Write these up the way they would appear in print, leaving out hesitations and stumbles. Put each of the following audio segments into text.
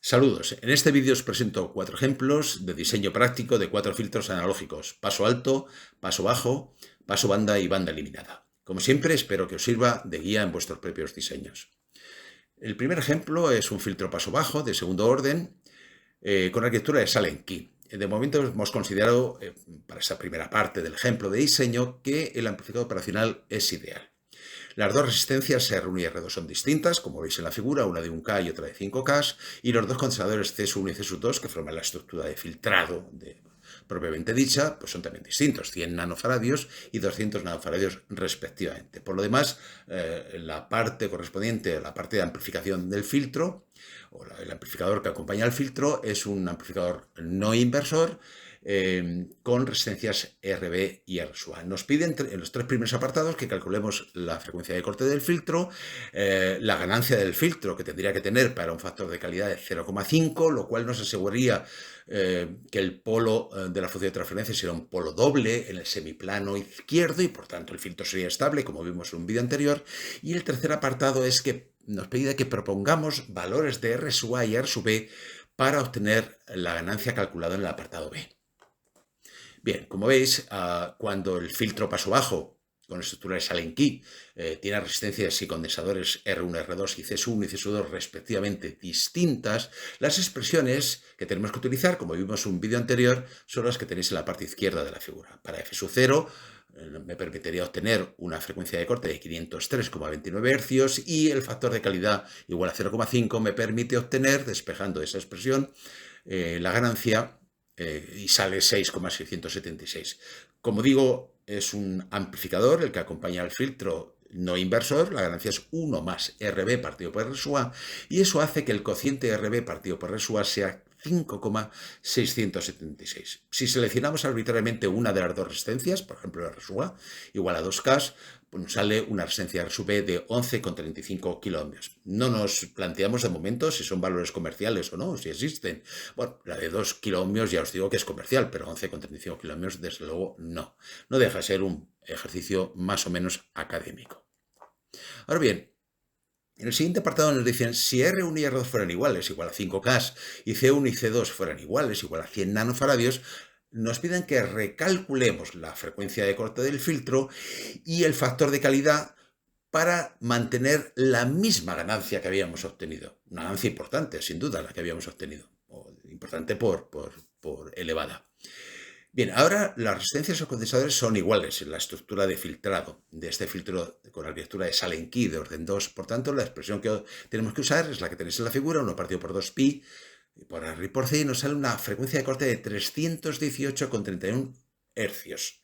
Saludos, en este vídeo os presento 4 ejemplos de diseño práctico de 4 filtros analógicos: paso alto, paso bajo, paso banda y banda eliminada. Como siempre, espero que os sirva de guía en vuestros propios diseños. El primer ejemplo es un filtro paso bajo de segundo orden con arquitectura de Silent Key. De momento hemos considerado, para esta primera parte del ejemplo de diseño, que el amplificador operacional es ideal. Las dos resistencias R1 y R2 son distintas, como veis en la figura, una de 1K y otra de 5K, y los dos condensadores CS1 y CS2, que forman la estructura de filtrado propiamente dicha, pues son también distintos, 100 nanofaradios y 200 nanofaradios respectivamente. Por lo demás, la parte correspondiente a la parte de amplificación del filtro, o el amplificador que acompaña al filtro, es un amplificador no inversor, con resistencias RB y RSUA. Nos piden en los 3 primeros apartados que calculemos la frecuencia de corte del filtro, la ganancia del filtro que tendría que tener para un factor de calidad de 0,5, lo cual nos aseguraría que el polo de la función de transferencia será un polo doble en el semiplano izquierdo y por tanto el filtro sería estable, como vimos en un vídeo anterior. Y el tercer apartado es que nos pide que propongamos valores de RSUA y RSUB para obtener la ganancia calculada en el apartado B. Bien, como veis, cuando el filtro paso bajo con estructura de Silent Key tiene resistencias y condensadores R1, R2 y CS1 y CS2 respectivamente distintas, las expresiones que tenemos que utilizar, como vimos en un vídeo anterior, son las que tenéis en la parte izquierda de la figura. Para F0 me permitiría obtener una frecuencia de corte de 503,29 Hz y el factor de calidad igual a 0,5 me permite obtener, despejando esa expresión, la ganancia y sale 6,676. Como digo, es un amplificador el que acompaña al filtro no inversor. La ganancia es 1 más RB partido por RSUA y eso hace que el cociente RB partido por RSUA sea 5,676. Si seleccionamos arbitrariamente una de las dos resistencias, por ejemplo RSUA igual a 2K, pues nos sale una resistencia RSUB de 11,35 kiloohmios. No nos planteamos de momento si son valores comerciales o no, si existen. Bueno, la de 2 kiloohmios ya os digo que es comercial, pero 11,35 kiloohmios desde luego no. No deja de ser un ejercicio más o menos académico. Ahora bien, en el siguiente apartado nos dicen si R1 y R2 fueran iguales, igual a 5K, y C1 y C2 fueran iguales, igual a 100 nanofaradios, nos piden que recalculemos la frecuencia de corte del filtro y el factor de calidad para mantener la misma ganancia que habíamos obtenido. Una ganancia importante, sin duda, la que habíamos obtenido. O importante por elevada. Bien, ahora las resistencias o condensadores son iguales en la estructura de filtrado de este filtro con arquitectura de Silent Key de orden 2. Por tanto, la expresión que tenemos que usar es la que tenéis en la figura, 1 partido por 2pi por R y por C, y nos sale una frecuencia de corte de 318,31 hercios.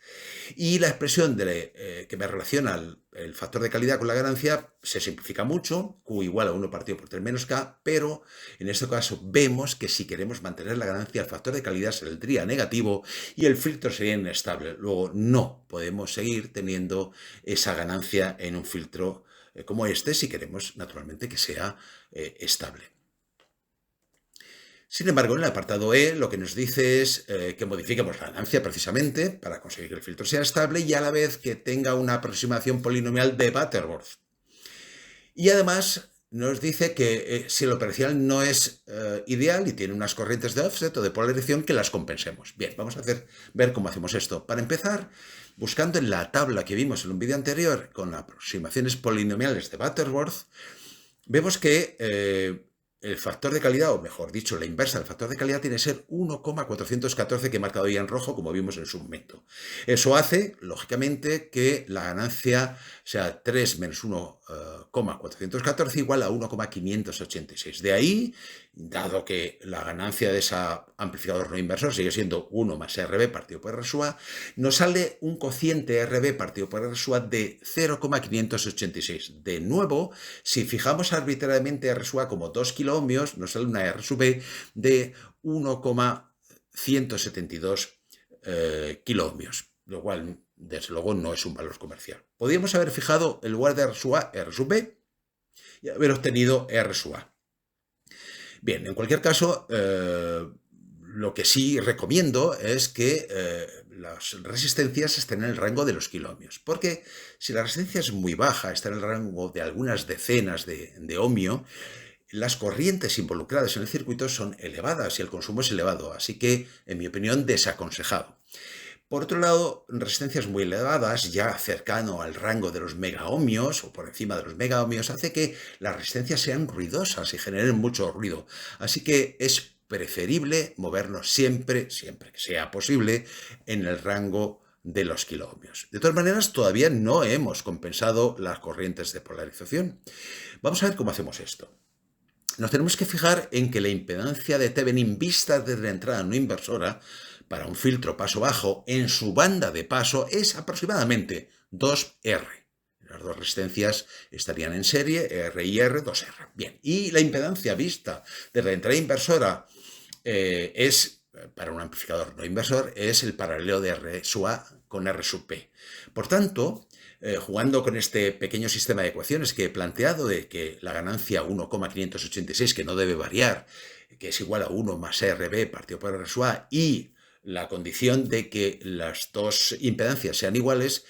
Y la expresión que me relaciona el factor de calidad con la ganancia se simplifica mucho, Q igual a 1 partido por 3 menos K, pero en este caso vemos que si queremos mantener la ganancia, el factor de calidad saldría negativo y el filtro sería inestable. Luego no podemos seguir teniendo esa ganancia en un filtro como este si queremos naturalmente que sea estable. Sin embargo, en el apartado E lo que nos dice es que modifiquemos la ganancia precisamente para conseguir que el filtro sea estable y a la vez que tenga una aproximación polinomial de Butterworth. Y además nos dice que si el operacional no es ideal y tiene unas corrientes de offset o de polarización, que las compensemos. Bien, vamos a ver cómo hacemos esto. Para empezar, buscando en la tabla que vimos en un vídeo anterior con aproximaciones polinomiales de Butterworth, vemos que el factor de calidad, o mejor dicho, la inversa del factor de calidad tiene que ser 1,414 que he marcado ahí en rojo, como vimos en su momento. Eso hace, lógicamente, que la ganancia sea 3 menos 1,414 igual a 1,586. De ahí, dado que la ganancia de ese amplificador no inversor sigue siendo 1 más RB partido por RSUA, nos sale un cociente RB partido por RSUA de 0,586. De nuevo, si fijamos arbitrariamente RSUA como 2 kiloohmios, nos sale una RSUB de 1,172 kiloohmios, lo cual desde luego no es un valor comercial. Podríamos haber fijado en lugar de RSUA, RSUB y haber obtenido RSUA. Bien, en cualquier caso, lo que sí recomiendo es que las resistencias estén en el rango de los kiloohmios, porque si la resistencia es muy baja, está en el rango de algunas decenas de ohmio, las corrientes involucradas en el circuito son elevadas y el consumo es elevado, así que, en mi opinión, desaconsejado. Por otro lado, resistencias muy elevadas, ya cercano al rango de los megaohmios o por encima de los megaohmios, hace que las resistencias sean ruidosas y generen mucho ruido. Así que es preferible movernos siempre que sea posible, en el rango de los kiloohmios. De todas maneras, todavía no hemos compensado las corrientes de polarización. Vamos a ver cómo hacemos esto. Nos tenemos que fijar en que la impedancia de Thevenin vista desde la entrada no inversora para un filtro paso bajo en su banda de paso es aproximadamente 2R. Las dos resistencias estarían en serie, R y R, 2R. Bien, y la impedancia vista desde la entrada inversora para un amplificador no inversor, es el paralelo de R sub A con R sub P. Por tanto, jugando con este pequeño sistema de ecuaciones que he planteado de que la ganancia 1,586, que no debe variar, que es igual a 1 más RB partido por R sub A, y la condición de que las dos impedancias sean iguales,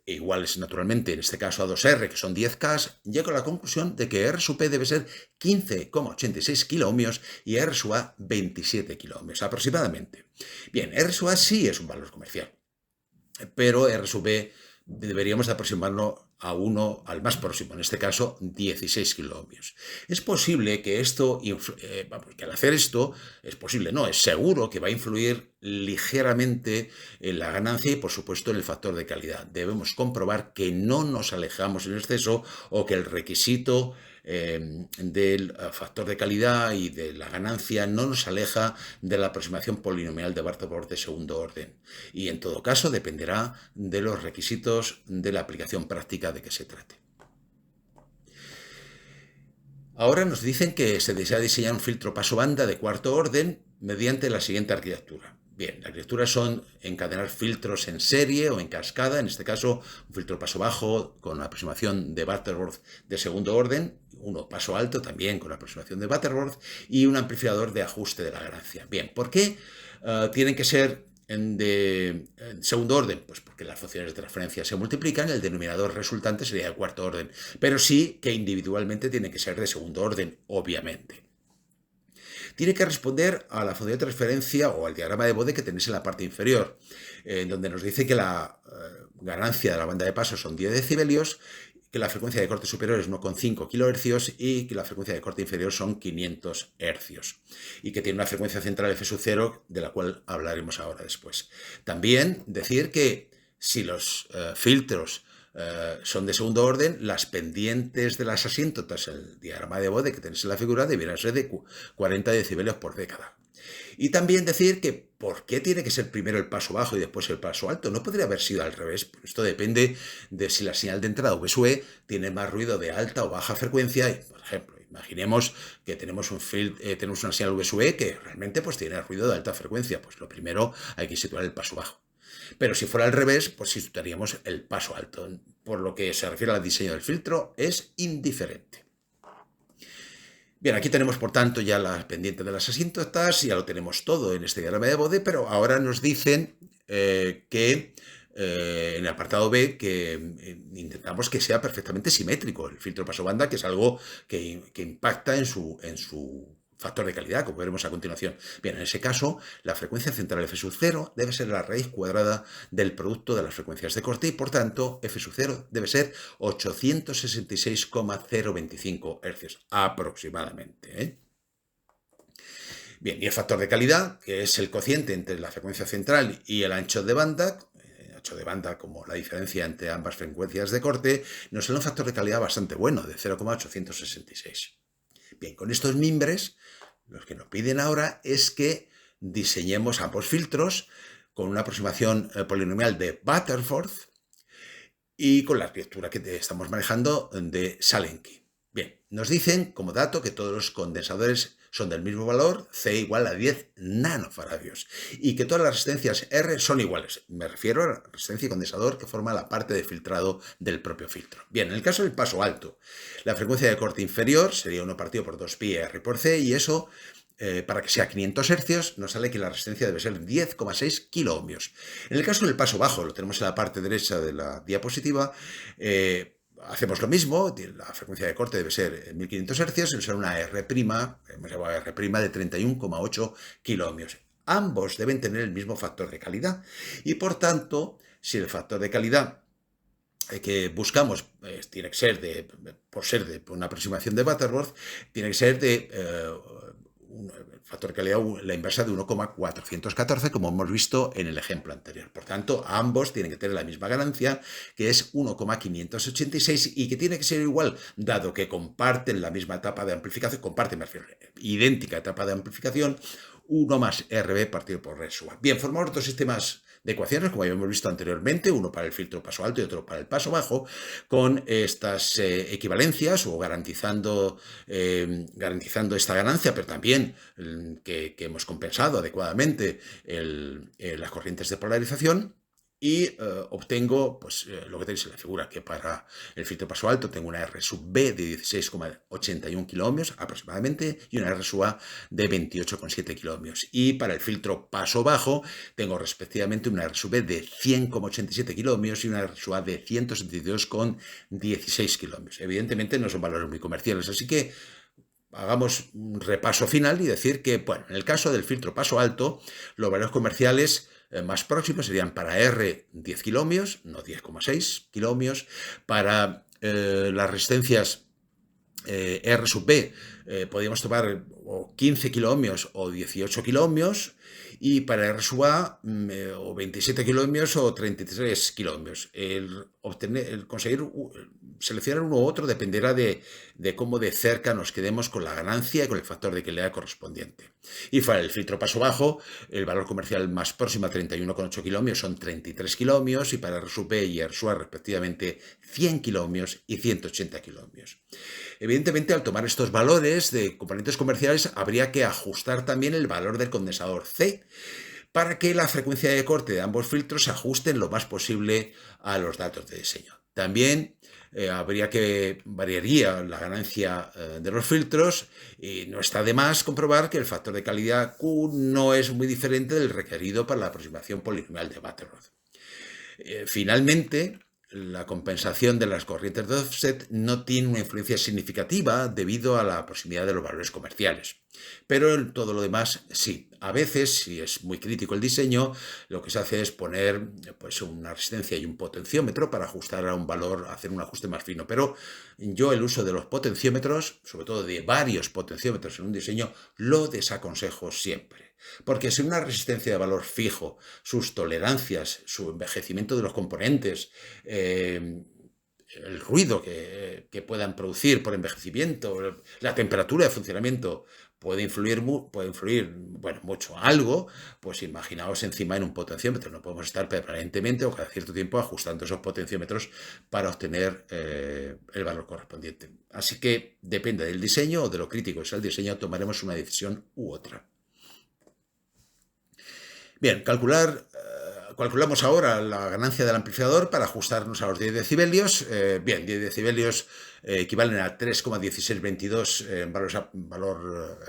iguales naturalmente en este caso a 2R, que son 10K, llego a la conclusión de que R sub P debe ser 15,86 kiloohmios y R sub A 27 kiloohmios aproximadamente. Bien, R sub A sí es un valor comercial, pero R sub B deberíamos de aproximarlo a uno, al más próximo, en este caso 16 kiloohmios. Es posible que esto, que al hacer esto, es posible, no, es seguro que va a influir ligeramente en la ganancia y por supuesto en el factor de calidad. Debemos comprobar que no nos alejamos en exceso o que el requisito del factor de calidad y de la ganancia no nos aleja de la aproximación polinomial de Bartók-Bordge de segundo orden. Y en todo caso dependerá de los requisitos de la aplicación práctica de que se trate. Ahora nos dicen que se desea diseñar un filtro paso banda de cuarto orden mediante la siguiente arquitectura. Bien, la arquitectura son encadenar filtros en serie o en cascada, en este caso un filtro paso bajo con aproximación de Bartók-Bordge de segundo orden, uno paso alto también con aproximación de Bartók-Bordge y un amplificador de ajuste de la ganancia. Bien, ¿por qué tienen que ser en segundo orden? Pues porque las funciones de transferencia se multiplican, el denominador resultante sería de cuarto orden, pero sí que individualmente tiene que ser de segundo orden, obviamente. Tiene que responder a la función de transferencia o al diagrama de Bode que tenéis en la parte inferior, donde nos dice que la ganancia de la banda de paso son 10 decibelios, que la frecuencia de corte superior es 1,5 kHz y que la frecuencia de corte inferior son 500 Hz y que tiene una frecuencia central F sub 0 de la cual hablaremos ahora después. También decir que si los filtros son de segundo orden, las pendientes de las asíntotas, el diagrama de Bode que tenéis en la figura, debieran ser de 40 decibelios por década. Y también decir que ¿por qué tiene que ser primero el paso bajo y después el paso alto? No podría haber sido al revés. Esto depende de si la señal de entrada V/E tiene más ruido de alta o baja frecuencia. Y, por ejemplo, imaginemos que tenemos una señal V/E que realmente pues, tiene ruido de alta frecuencia. Pues lo primero hay que situar el paso bajo. Pero si fuera al revés, pues situaríamos el paso alto. Por lo que se refiere al diseño del filtro, es indiferente. Bien, aquí tenemos por tanto ya la pendiente de las asíntotas, ya lo tenemos todo en este diagrama de Bode, pero ahora nos dicen que en el apartado B que intentamos que sea perfectamente simétrico el filtro paso banda, que es algo que impacta en su factor de calidad, como veremos a continuación. Bien, en ese caso, la frecuencia central F sub 0 debe ser la raíz cuadrada del producto de las frecuencias de corte y, por tanto, F sub 0 debe ser 866,025 Hz aproximadamente. Bien, y el factor de calidad, que es el cociente entre la frecuencia central y el ancho de banda como la diferencia entre ambas frecuencias de corte, nos da un factor de calidad bastante bueno, de 0,866. Bien, con estos mimbres, lo que nos piden ahora es que diseñemos ambos filtros con una aproximación polinomial de Butterworth y con la arquitectura que estamos manejando de Salenki. Bien, nos dicen como dato que todos los condensadores son del mismo valor, C igual a 10 nanofaradios, y que todas las resistencias R son iguales. Me refiero a la resistencia y condensador que forma la parte de filtrado del propio filtro. Bien, en el caso del paso alto, la frecuencia de corte inferior sería 1 partido por 2pi R por C, y eso, para que sea 500 Hz, nos sale que la resistencia debe ser 10,6 kiloohmios. En el caso del paso bajo, lo tenemos en la parte derecha de la diapositiva, hacemos lo mismo, la frecuencia de corte debe ser 1500 Hz y usar una R', hemos llamado R' de 31,8 kiloohmios. Ambos deben tener el mismo factor de calidad y por tanto, si el factor de calidad que buscamos tiene que ser por una aproximación de Butterworth, tiene que ser de un factor de calidad, la inversa de 1,414, como hemos visto en el ejemplo anterior. Por tanto, ambos tienen que tener la misma ganancia, que es 1,586, y que tiene que ser igual, dado que comparten la misma etapa de amplificación, me refiero, idéntica etapa de amplificación, 1 más RB partido por R sub A. Bien, formamos dos sistemas de ecuaciones, como habíamos visto anteriormente, uno para el filtro paso alto y otro para el paso bajo, con estas equivalencias o garantizando esta ganancia, pero también que hemos compensado adecuadamente las corrientes de polarización. Y obtengo pues, lo que tenéis en la figura, que para el filtro paso alto tengo una R sub B de 16,81 kiloohmios aproximadamente y una R sub A de 28,7 kiloohmios. Y para el filtro paso bajo tengo respectivamente una R sub B de 100,87 kiloohmios y una R sub A de 172,16 kiloohmios. Evidentemente no son valores muy comerciales, así que hagamos un repaso final y decir que, bueno, en el caso del filtro paso alto, los valores comerciales más próximos serían para R 10 kiloohmios, no 10,6 kiloohmios, para las resistencias R sub B podríamos tomar o 15 kiloohmios o 18 kiloohmios, y para R sub A o 27 kiloohmios o 33 kiloohmios. El conseguir seleccionar uno u otro dependerá de cómo de cerca nos quedemos con la ganancia y con el factor de calidad correspondiente. Y para el filtro paso bajo, el valor comercial más próximo a 31,8 kiloohmios son 33 kiloohmios, y para R sub B y R sub A respectivamente 100 kiloohmios y 180 kiloohmios. Evidentemente, al tomar estos valores de componentes comerciales, habría que ajustar también el valor del condensador C para que la frecuencia de corte de ambos filtros se ajusten lo más posible a los datos de diseño. También variaría la ganancia de los filtros, y no está de más comprobar que el factor de calidad Q no es muy diferente del requerido para la aproximación polinomial de Butterworth. Finalmente, la compensación de las corrientes de offset no tiene una influencia significativa debido a la proximidad de los valores comerciales. Pero en todo lo demás, sí. A veces, si es muy crítico el diseño, lo que se hace es poner pues, una resistencia y un potenciómetro para ajustar a un valor, hacer un ajuste más fino. Pero yo el uso de los potenciómetros, sobre todo de varios potenciómetros en un diseño, lo desaconsejo siempre. Porque si una resistencia de valor fijo, sus tolerancias, su envejecimiento de los componentes, el ruido que puedan producir por envejecimiento, la temperatura de funcionamiento puede influir bueno, mucho algo, pues imaginaos encima en un potenciómetro. No podemos estar permanentemente o cada cierto tiempo ajustando esos potenciómetros para obtener el valor correspondiente. Así que depende del diseño o de lo crítico que sea el diseño, tomaremos una decisión u otra. Bien, calculamos ahora la ganancia del amplificador para ajustarnos a los 10 decibelios. Bien, 10 decibelios equivalen a 3,1622 en valor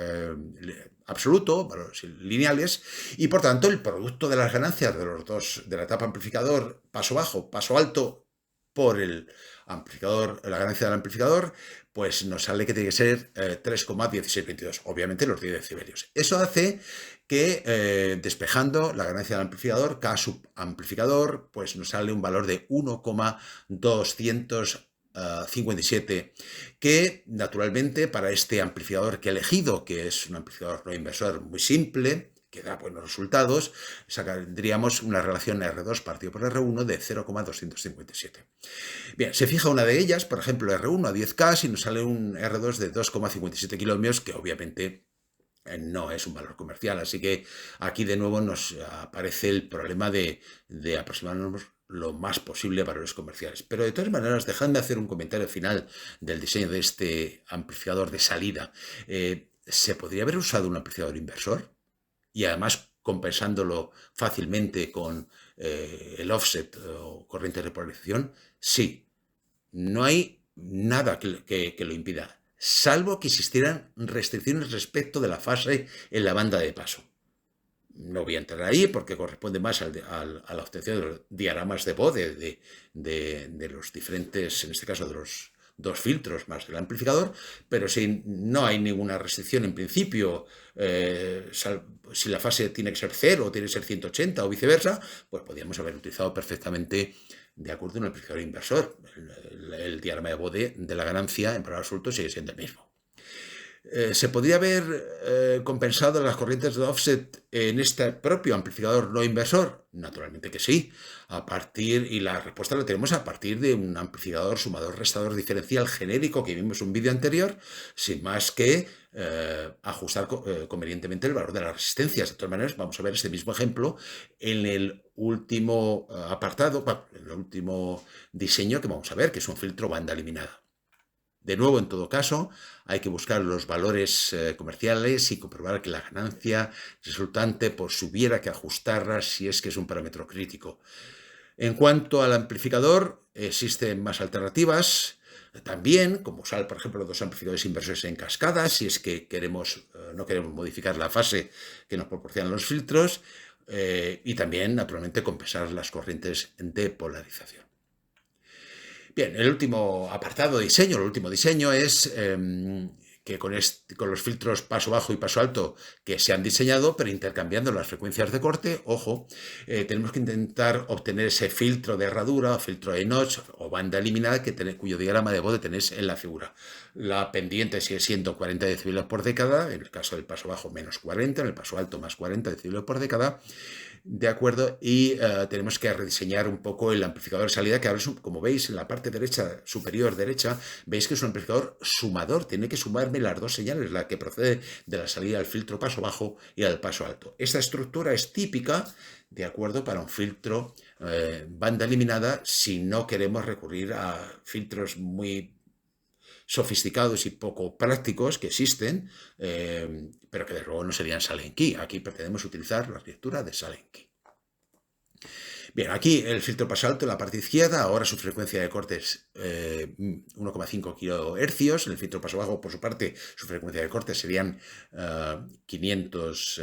absoluto, valores lineales, y por tanto el producto de las ganancias de los dos, de la etapa amplificador paso bajo, paso alto, por el amplificador, la ganancia del amplificador, pues nos sale que tiene que ser 3,1622, obviamente los 10 decibelios. Eso hace que despejando la ganancia del amplificador, K subamplificador, pues nos sale un valor de 1,257, que naturalmente para este amplificador que he elegido, que es un amplificador no inversor muy simple, que da buenos resultados, tendríamos una relación R2 partido por R1 de 0,257. Bien, se fija una de ellas, por ejemplo R1 a 10K, y nos sale un R2 de 2,57 kiloohmios, que obviamente no es un valor comercial. Así que aquí de nuevo nos aparece el problema de aproximarnos lo más posible a valores comerciales. Pero de todas maneras, dejadme hacer un comentario final del diseño de este amplificador de salida. ¿Se podría haber usado un amplificador inversor? Y además compensándolo fácilmente con el offset o corriente de polarización. Sí, no hay nada que lo impida, salvo que existieran restricciones respecto de la fase en la banda de paso. No voy a entrar ahí porque corresponde más a la obtención de los diagramas de voz de los diferentes, en este caso de los dos filtros más del amplificador, pero si no hay ninguna restricción en principio, si la fase tiene que ser 0 o tiene que ser 180 o viceversa, pues podríamos haber utilizado perfectamente, de acuerdo, un amplificador inversor. El diagrama de voz de la ganancia en valor absoluto sigue siendo el mismo. ¿Se podría haber compensado las corrientes de offset en este propio amplificador no inversor? Naturalmente que sí. Y la respuesta la tenemos a partir de un amplificador sumador-restador diferencial genérico que vimos en un vídeo anterior, sin más que ajustar convenientemente el valor de las resistencias. De todas maneras, vamos a ver este mismo ejemplo en el último apartado, en el último diseño que vamos a ver, que es un filtro banda eliminada. De nuevo, en todo caso, hay que buscar los valores comerciales y comprobar que la ganancia resultante pues hubiera que ajustarla si es que es un parámetro crítico. En cuanto al amplificador, existen más alternativas. También, como usar, por ejemplo, dos amplificadores inversores en cascada, si es que no queremos modificar la fase que nos proporcionan los filtros, y también, naturalmente, compensar las corrientes de polarización. Bien, el último apartado de diseño, el último diseño es que con los filtros paso bajo y paso alto que se han diseñado, pero intercambiando las frecuencias de corte, ojo, tenemos que intentar obtener ese filtro de herradura, o filtro de notch o banda eliminada cuyo diagrama de voz tenéis en la figura. La pendiente sigue siendo 40 decibeles por década, en el caso del paso bajo menos 40, en el paso alto más 40 decibeles por década. De acuerdo, y tenemos que rediseñar un poco el amplificador de salida, que ahora, como veis, en la parte derecha, superior derecha, veis que es un amplificador sumador, tiene que sumarme las dos señales, la que procede de la salida del filtro paso bajo y al paso alto. Esta estructura es típica, de acuerdo, para un filtro banda eliminada, si no queremos recurrir a filtros muy sofisticados y poco prácticos que existen, pero que de luego no serían Sallen-Key. Aquí pretendemos utilizar la arquitectura de Sallen-Key. Bien, aquí el filtro paso alto en la parte izquierda, ahora su frecuencia de corte es 1,5 kHz, en el filtro paso bajo, por su parte, su frecuencia de corte serían 500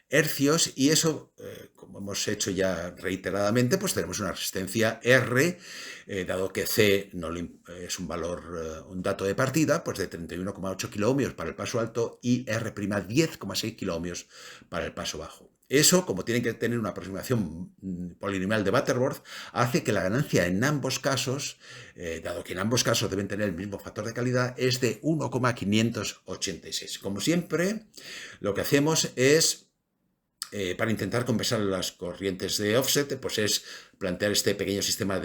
hercios, y eso, como hemos hecho ya reiteradamente, pues tenemos una resistencia R, dado que C es un dato de partida, pues de 31,8 kiloohmios para el paso alto y R' 10,6 kiloohmios para el paso bajo. Eso, como tiene que tener una aproximación polinomial de Butterworth, hace que la ganancia en ambos casos, dado que en ambos casos deben tener el mismo factor de calidad, es de 1,586. Como siempre, lo que hacemos es, para intentar compensar las corrientes de offset, pues es plantear este pequeño sistema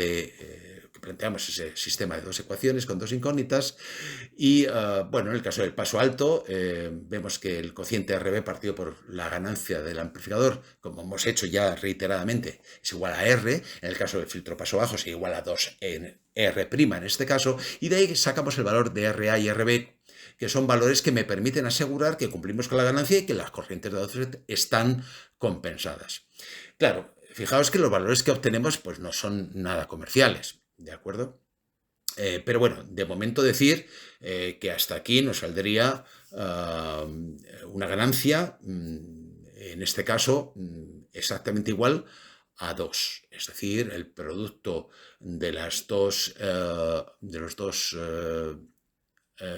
planteamos ese sistema de dos ecuaciones con dos incógnitas y, bueno, en el caso del paso alto, vemos que el cociente RB partido por la ganancia del amplificador, como hemos hecho ya reiteradamente, es igual a R. En el caso del filtro paso bajo es igual a 2 en R' en este caso, y de ahí sacamos el valor de RA y RB, que son valores que me permiten asegurar que cumplimos con la ganancia y que las corrientes de offset están compensadas. Claro, fijaos que los valores que obtenemos pues no son nada comerciales, ¿de acuerdo? Pero bueno, de momento decir que hasta aquí nos saldría una ganancia, en este caso, exactamente igual a 2. Es decir, el producto de los dos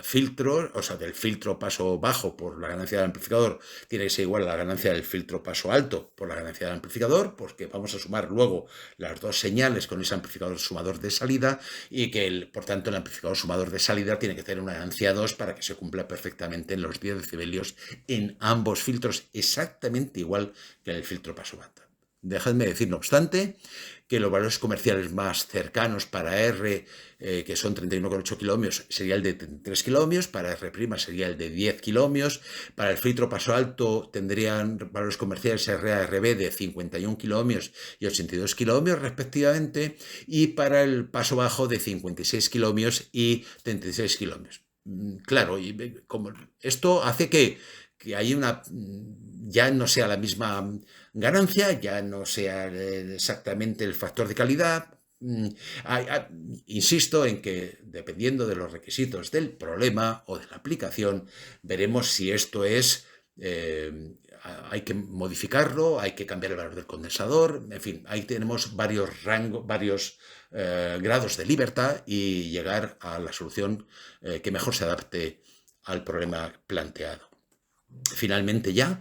filtros, o sea, del filtro paso bajo por la ganancia del amplificador, tiene que ser igual a la ganancia del filtro paso alto por la ganancia del amplificador, porque vamos a sumar luego las dos señales con ese amplificador sumador de salida, y que, por tanto, el amplificador sumador de salida tiene que tener una ganancia 2 para que se cumpla perfectamente en los 10 decibelios en ambos filtros, exactamente igual que en el filtro paso banda. Dejadme decir, no obstante, que los valores comerciales más cercanos para R, que son 31,8 kiloohmios, sería el de 33 kiloohmios, para R' sería el de 10 kiloohmios, para el filtro paso alto tendrían valores comerciales RA-RB de 51 kiloohmios y 82 kiloohmios respectivamente, y para el paso bajo de 56 kiloohmios y 36 kiloohmios. Claro, y como esto hace que hay ya no sea la misma ganancia, ya no sea exactamente el factor de calidad. Insisto en que, dependiendo de los requisitos del problema o de la aplicación, veremos si esto es hay que modificarlo, hay que cambiar el valor del condensador, en fin, ahí tenemos varios rangos, varios grados de libertad y llegar a la solución que mejor se adapte al problema planteado. Finalmente ya,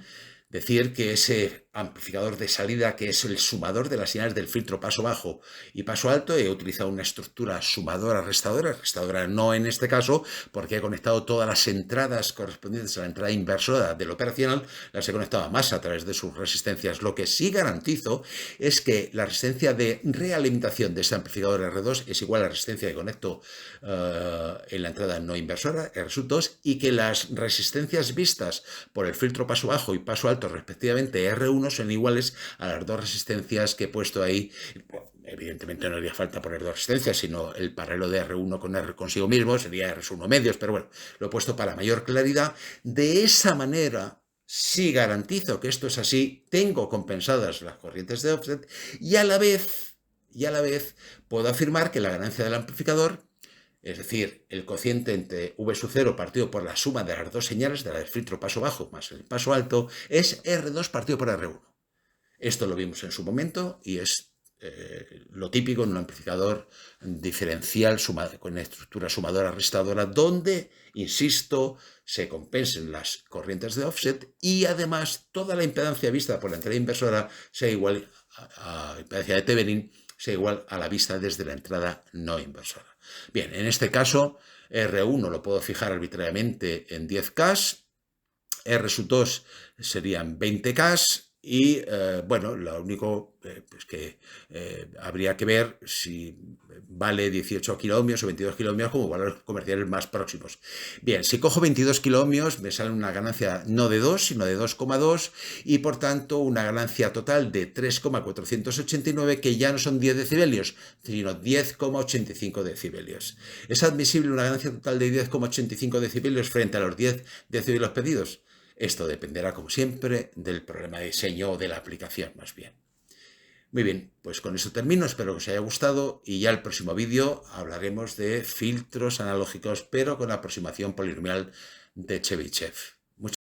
decir que ese amplificador de salida, que es el sumador de las señales del filtro paso bajo y paso alto, he utilizado una estructura sumadora-restadora no en este caso, porque he conectado todas las entradas correspondientes a la entrada inversora del operacional, las he conectado a masa a través de sus resistencias. Lo que sí garantizo es que la resistencia de realimentación de este amplificador R2 es igual a la resistencia que conecto en la entrada no inversora, R2, y que las resistencias vistas por el filtro paso bajo y paso alto respectivamente R1 son iguales a las dos resistencias que he puesto ahí. Evidentemente no haría falta poner dos resistencias, sino el paralelo de R1 con R consigo mismo sería R1 medios, pero bueno, lo he puesto para mayor claridad. De esa manera, si garantizo que esto es así, tengo compensadas las corrientes de offset y a la vez puedo afirmar que la ganancia del amplificador, es decir, el cociente entre V sub 0 partido por la suma de las dos señales, de la del filtro paso bajo más el paso alto, es R2 partido por R1. Esto lo vimos en su momento y es lo típico en un amplificador diferencial con estructura sumadora-restadora, donde, insisto, se compensen las corrientes de offset y además toda la impedancia vista por la entrada inversora sea igual a impedancia de Thevenin, sea igual a la vista desde la entrada no inversora. Bien, en este caso, R1 lo puedo fijar arbitrariamente en 10K, R2 serían 20K y, bueno, lo único pues que habría que ver si vale 18 kiloohmios o 22 kiloohmios como valores comerciales más próximos. Bien, si cojo 22 kiloohmios me sale una ganancia no de 2, sino de 2,2 y por tanto una ganancia total de 3,489 que ya no son 10 decibelios, sino 10,85 decibelios. ¿Es admisible una ganancia total de 10,85 decibelios frente a los 10 decibelios pedidos? Esto dependerá, como siempre, del problema de diseño o de la aplicación, más bien. Muy bien, pues con eso termino, espero que os haya gustado y ya el próximo vídeo hablaremos de filtros analógicos, pero con aproximación polinomial de Chebyshev.